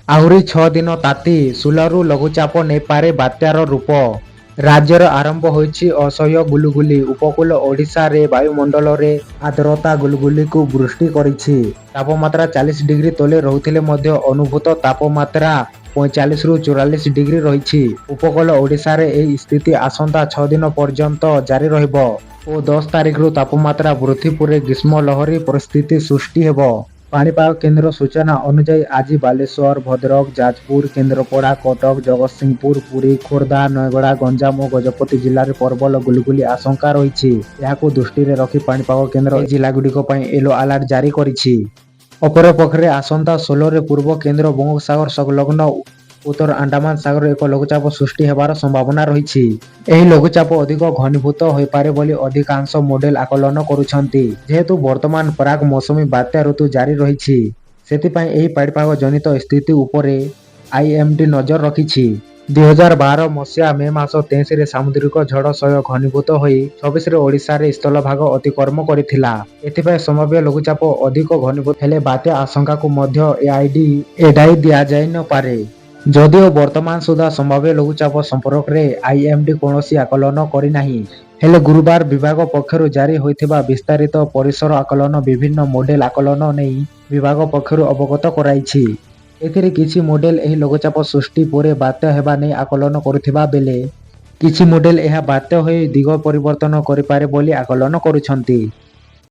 ଆହୁରି 6 ଦିନ ତାତି ସୁଲରୁ ଲଘୁଚାପ ନେଇପାରେ ବାତ୍ୟାର ରୂପ। ରାଜ୍ୟର ଆରମ୍ଭ ହୋଇଛି ଅସହ୍ୟ ଗୁଲୁଗୁଲି। ଉପକୂଳ ଓଡ଼ିଶାରେ ବାୟୁମଣ୍ଡଳରେ ଆର୍ଦ୍ରତା ଗୁଲୁଗୁଲିକୁ ବୃଷ୍ଟି କରିଛି। ତାପମାତ୍ରା 40 ଡିଗ୍ରୀ ତଳେ ରହୁଥିଲେ ମଧ୍ୟ ଅନୁଭୂତ ତାପମାତ୍ରା 45ରୁ 44 ଡିଗ୍ରୀ ରହିଛି। ଉପକୂଳ ଓଡ଼ିଶାରେ ଏହି ସ୍ଥିତି ଆସନ୍ତା 6 ଦିନ ପର୍ଯ୍ୟନ୍ତ ଜାରି ରହିବ ଓ 10 ତାରିଖରୁ ତାପମାତ୍ରା ବୃଦ୍ଧି ପରେ ଗ୍ରୀଷ୍ମ ଲହରୀ ପରିସ୍ଥିତି ସୃଷ୍ଟି ହେବ। ପାଣିପାଗ କେନ୍ଦ୍ର ସୂଚନା ଅନୁଯାୟୀ ଆଜି ବାଲେଶ୍ୱର, ଭଦ୍ରକ, ଯାଜପୁର, କେନ୍ଦ୍ରାପଡ଼ା, କଟକ, ଜଗତସିଂହପୁର, ପୁରୀ, ଖୋର୍ଦ୍ଧା, ନୟାଗଡ଼, ଗଞ୍ଜାମ ଓ ଗଜପତି ଜିଲ୍ଲାରେ ପ୍ରବଳ ଗୁଳୁଗୁଳି ଆଶଙ୍କା ରହିଛି। ଏହାକୁ ଦୃଷ୍ଟିରେ ରଖି ପାଣିପାଗ କେନ୍ଦ୍ର ଏହି ଜିଲ୍ଲାଗୁଡ଼ିକ ପାଇଁ ୟେଲୋ ଆଲର୍ଟ ଜାରି କରିଛି। ଅପରପକ୍ଷରେ ଆସନ୍ତା 16ରେ ପୂର୍ବ କେନ୍ଦ୍ର ବଙ୍ଗୋପସାଗର ସଂଲଗ୍ନ ଉତ୍ତର ଆଣ୍ଡାମାନ ସାଗରରେ ଏକ ଲଘୁଚାପ ସୃଷ୍ଟି ହେବାର ସମ୍ଭାବନା ରହିଛି। ଏହି ଲଘୁଚାପ ଅଧିକ ଘନୀଭୂତ ହୋଇପାରେ ବୋଲି ଅଧିକାଂଶ ମଡେଲ ଆକଳନ କରୁଛନ୍ତି। ଯେହେତୁ ବର୍ତ୍ତମାନ ପ୍ରାକ୍ ମୌସୁମୀ ବାତ୍ୟା ଋତୁ ଜାରି ରହିଛି, ସେଥିପାଇଁ ଏହି ପାଣିପାଗ ଜନିତ ସ୍ଥିତି ଉପରେ ଆଇଏମଡି ନଜର ରଖିଛି। 2012 ମସିହା ମେ ମାସ 23ରେ ସାମୁଦ୍ରିକ ଝଡ଼ ସହ ଘନୀଭୂତ ହୋଇ 26ରେ ଓଡ଼ିଶାରେ ସ୍ଥଳଭାଗ ଅତିକ୍ରମ କରିଥିଲା। ଏଥିପାଇଁ ସମ୍ଭାବ୍ୟ ଲଘୁଚାପ ଅଧିକ ଘନୀଭୂତ ହେଲେ ବାତ୍ୟା ଆଶଙ୍କାକୁ ମଧ୍ୟ ଏଡ଼ାଇ ଦିଆଯାଇନପାରେ। ଯଦିଓ ବର୍ତ୍ତମାନ ସୁଦ୍ଧା ସମ୍ଭାବ୍ୟ ଲଘୁଚାପ ସମ୍ପର୍କରେ ଆଇଏମଡି କୌଣସି ଆକଳନ କରିନାହିଁ, ହେଲେ ଗୁରୁବାର ବିଭାଗ ପକ୍ଷରୁ ଜାରି ହୋଇଥିବା ବିସ୍ତାରିତ ପରିସର ଆକଳନ ବିଭିନ୍ନ ମଡେଲ ଆକଳନ ନେଇ ବିଭାଗ ପକ୍ଷରୁ ଅବଗତ କରାଇଛି। ଏଥିରେ କିଛି ମଡେଲ ଏହି ଲଘୁଚାପ ସୃଷ୍ଟି ପରେ ବାତ୍ୟା ହେବା ନେଇ ଆକଳନ କରୁଥିବା ବେଳେ କିଛି ମଡେଲ ଏହା ବାତ୍ୟା ହୋଇ ଦିଗ ପରିବର୍ତ୍ତନ କରିପାରେ ବୋଲି ଆକଳନ କରୁଛନ୍ତି।